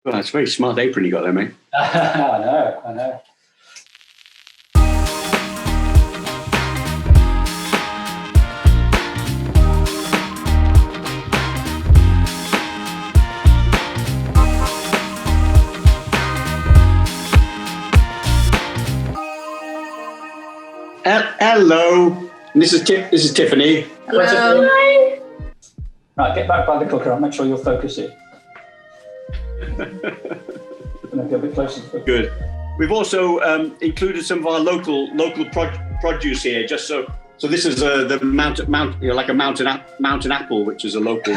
Well, that's a very smart apron you got there, mate. I know. Hello. This is Tiffany. Hello. Hi. Right, get back by the cooker. I'll make sure you'll focus it. Gonna go a bit closer to the cooker. Good. We've also included some of our local produce here, just so this is the like a mountain apple, which is a local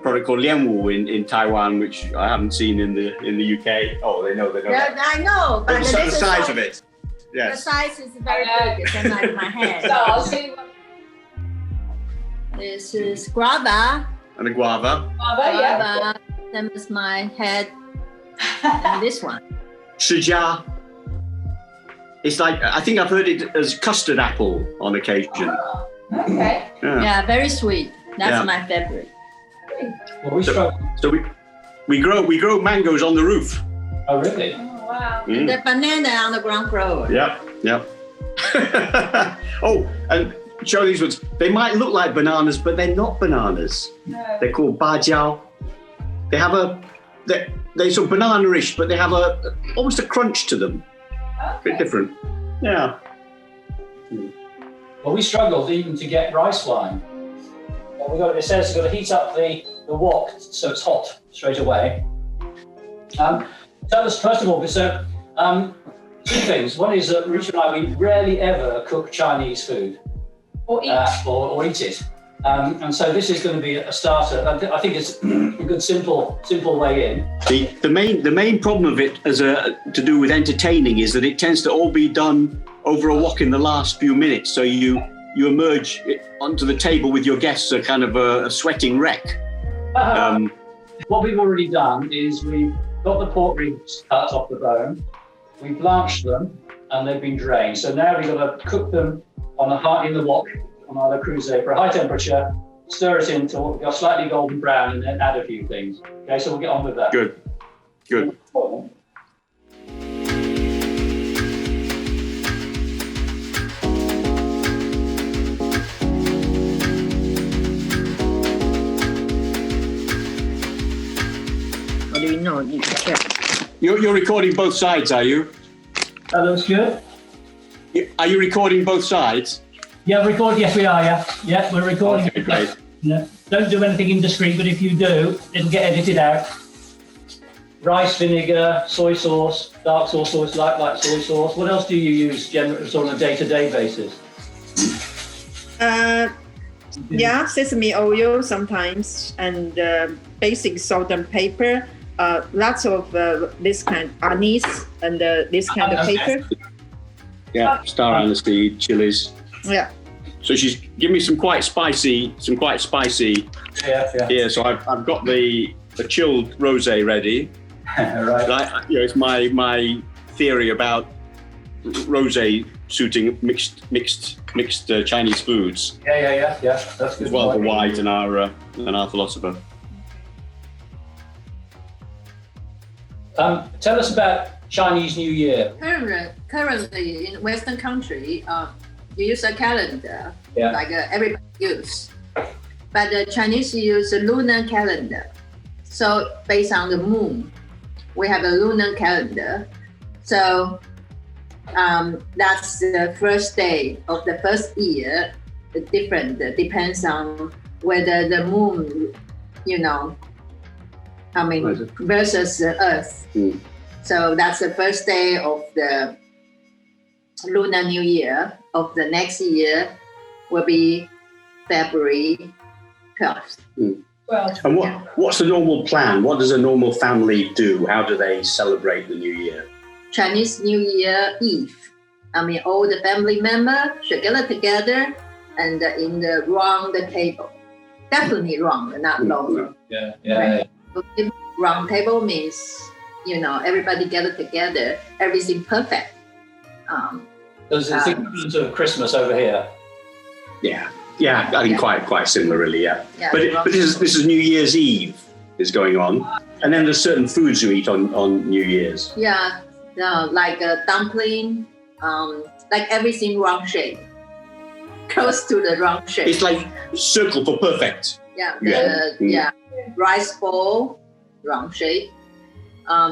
product called lianwu in Taiwan, which I haven't seen in the UK. Oh, they know. Yeah, I know, but the size of it. Yes. The size is very big. It's like my hand. So I'll see what. This is guava. And a guava. Guava. Same as my head. And this one. Shijia. It's like, I think I've heard it as custard apple on occasion. Okay. Yeah, very sweet. That's my favorite. Well, so we grow mangoes on the roof. Oh, really? Oh, wow. The banana on the ground floor. Yep. Oh, and show these ones. They might look like bananas, but they're not bananas. No. They're called bajiao. They have they're sort of banana-ish, but they have almost a crunch to them. Okay. A bit different. Yeah. Well, we struggled even to get rice wine. Well, it says you've got to heat up the wok so it's hot straight away. Tell us, first of all, so two things. One is that Richard and I, we rarely ever cook Chinese food. Or eat. Or eat it. And so this is going to be a starter. I think it's a good, simple way in. The main problem of it to do with entertaining is that it tends to all be done over a wok in the last few minutes. So you emerge onto the table with your guests a kind of a sweating wreck. What we've already done is we've got the pork ribs cut off the bone, we blanched them, and they've been drained. So now we've got to cook them in the wok on our creuset for a high temperature, stir it until it goes slightly golden brown, and then add a few things. Okay, so we'll get on with that. Good. What do you know? You can check. You're recording both sides, are you? That looks good. Are you recording both sides? Yeah, yes we are, yeah, we're recording. Okay, great. Yeah. Don't do anything indiscreet, but if you do, it'll get edited out. Rice vinegar, soy sauce, dark sauce, like soy sauce. What else do you use generally on a day-to-day basis? Yeah, sesame oil sometimes, and basic salt and pepper. Lots of this kind, anise, and this kind of pepper. Yeah, star anise, chilies. Yeah. So she's given me some quite spicy. Yeah. Yeah. So I've got the chilled rosé ready. Right. It's my theory about rosé suiting mixed Chinese foods. Yeah. That's good. As well as the white and our philosopher. Tell us about Chinese New Year. Currently in Western country, you use a calendar, like everybody use. But the Chinese use a lunar calendar. So based on the moon, we have a lunar calendar. So that's the first day of the first year. Depends on whether the moon, versus the Earth. So that's the first day of the Lunar New Year of the next year will be February 12th. And what's the normal plan? What does a normal family do? How do they celebrate the New Year? Chinese New Year Eve. All the family members should gather together and in the round table. Definitely round, not long. Yeah. Round table means, everybody gather together, everything perfect. There's the equivalent of Christmas over here. Yeah, I think quite similar, really. Yeah. Yeah, but this is New Year's Eve is going on. And then there's certain foods you eat on New Year's. Yeah, like a dumpling, like everything round shape, close to the round shape. It's like circle for perfect. Yeah, rice bowl, round shape.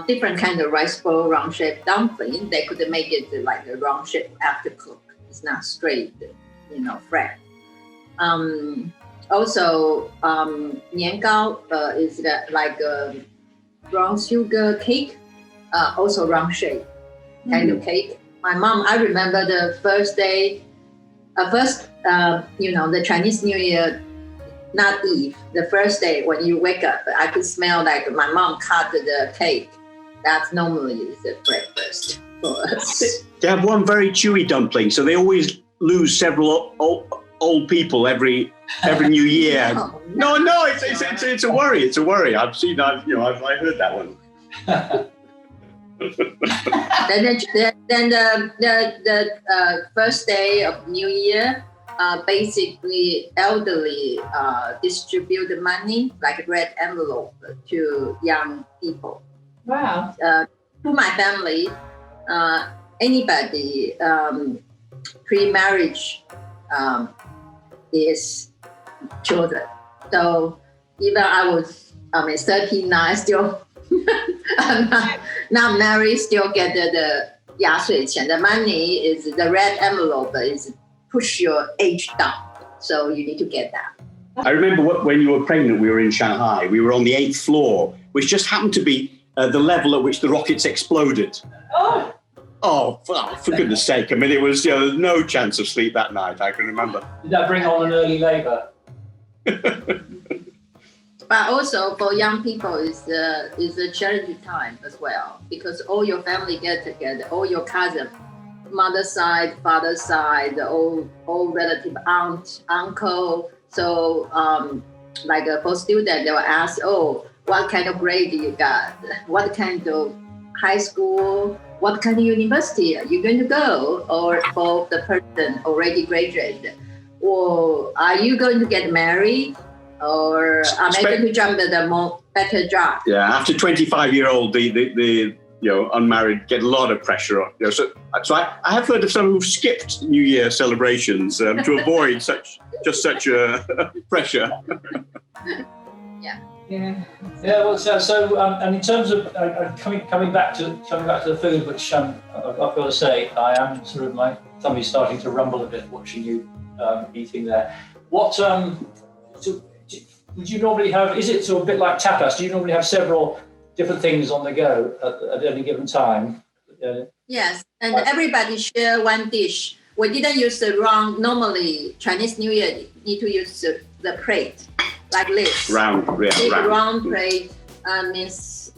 Different kind of rice bowl, round shape dumpling. They could make it like a round shape after cook. It's not straight, flat. Also, 年糕 is like a brown sugar cake, also round shape kind of cake. My mom, I remember the first day, the Chinese New Year, not Eve, the first day when you wake up, I could smell like my mom cut the cake. That's normally the breakfast for us. They have one very chewy dumpling, so they always lose several old people every New Year. No, it's a worry. It's a worry. I've seen that. I heard that one. then the first day of New Year, basically elderly distribute the money like a red envelope to young people. Wow. To my family, anybody pre-marriage is children. So even I was 39, still not married, still get the 压岁钱. The money is the red envelope is push your age down. So you need to get that. I remember when you were pregnant, we were in Shanghai. We were on the 8th floor, which just happened to be the level at which the rockets exploded. Oh, for goodness sake. I mean, it was no chance of sleep that night, I can remember. Did that bring on an early labour? But also for young people, is a challenging time as well, because all your family get together, all your cousins, mother's side, father's side, all relative, aunt, uncle. So for students, they will ask, what kind of grade you got? What kind of high school? What kind of university are you going to go? Or for the person already graduated, or are you going to get married? Or are you going to jump at the more better job? Yeah, after 25-year-old, the unmarried get a lot of pressure on. So I have heard of some who've skipped New Year celebrations to avoid such pressure. Yeah. Well, and in terms of coming back to the food, which I've got to say, I am my tummy's starting to rumble a bit watching you eating there. What would you normally have? Is it a bit like tapas? Do you normally have several different things on the go at any given time? Yes, and everybody share one dish. We didn't use the wrong. Normally, Chinese New Year need to use the plate like this. Round plate means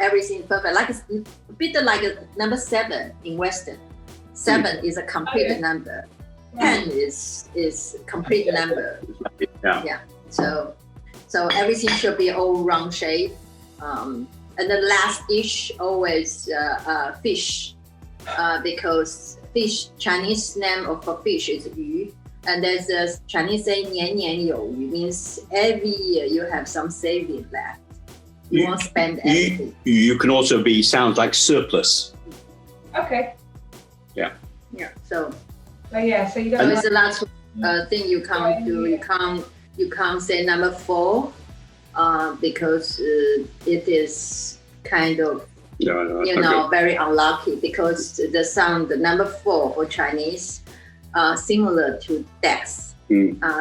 everything perfect. Like a bit like a number 7 in Western. 7 is a complete number. 10 is complete number. Yeah. So everything should be all round shape. And the last dish always fish, because fish, Chinese name for fish is 鱼. And there's a Chinese say 年年有余, means every year you have some saving left. You won't spend everything. You can also sounds like surplus. Okay. Yeah. So you don't. So it's the last thing you can't do. You can't say number 4, because it is kind of very unlucky, because the sound, the number 4 for Chinese, similar to death.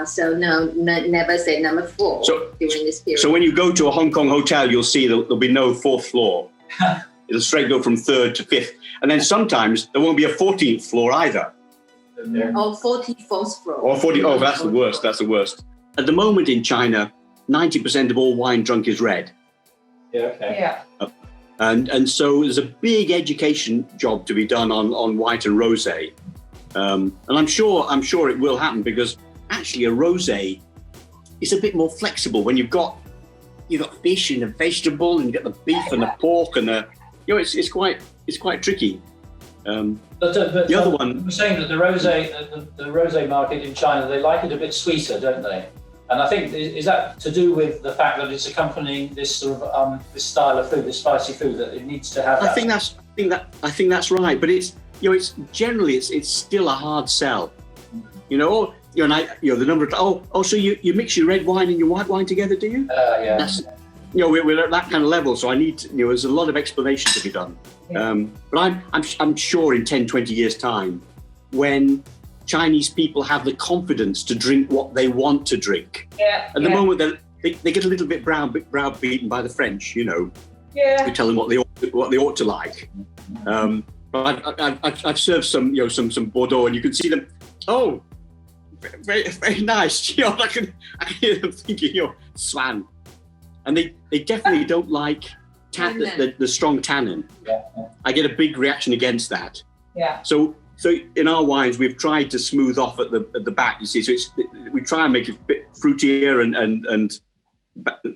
So never say number 4 during this period. So when you go to a Hong Kong hotel, you'll see there'll be no 4th floor. It'll straight go from 3rd to 5th. And then sometimes there won't be a 14th floor either. Or 44th floor. Or 40, that's the worst. That's the worst. At the moment in China, 90% of all wine drunk is red. Yeah, okay. Yeah. And so there's a big education job to be done on white and rosé. And I'm sure it will happen, because actually a rosé is a bit more flexible when you've got fish and a vegetable, and you've got the beef and the pork and it's quite tricky. But the other one, we're saying that the rosé market in China, they like it a bit sweeter, don't they? And I think, is that to do with the fact that it's accompanying this sort of this style of food, this spicy food, that it needs to have? I think that's right. But it's it's generally it's still a hard sell. The number of so you mix your red wine and your white wine together, do you? Yeah. That's, we're at that kind of level, so I need there's a lot of explanation to be done. Yeah. But I'm sure in 10, 20 years time, when Chinese people have the confidence to drink what they want to drink. Yeah. At the moment, they get a little bit browbeaten by the French, Yeah. who tell them what they ought to like. But I've served some some Bordeaux, and you can see them. Oh, very very nice. I can hear them thinking, Swan, and they definitely don't like the strong tannin. Yeah. I get a big reaction against that. Yeah. So in our wines, we've tried to smooth off at the back. You see, so we try and make it a bit fruitier and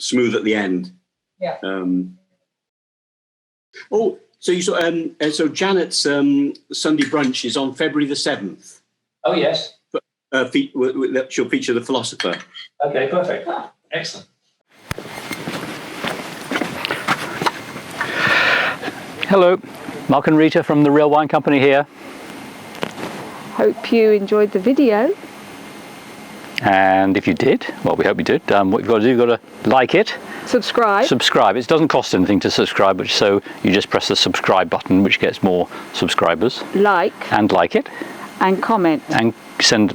smooth at the end. Yeah. So Janet's Sunday brunch is on February the 7th. Oh yes. She'll feature the philosopher. Okay, perfect. Excellent. Hello, Mark and Rita from the Real Wine Company here. Hope you enjoyed the video. And if you did, well, we hope you did. What you've got to do, you've got to like it. Subscribe. Subscribe. It doesn't cost anything to subscribe, so you just press the subscribe button, which gets more subscribers. Like. And like it. And comment. And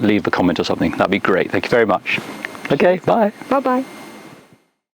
leave a comment or something. That'd be great. Thank you very much. Okay, bye. Bye-bye.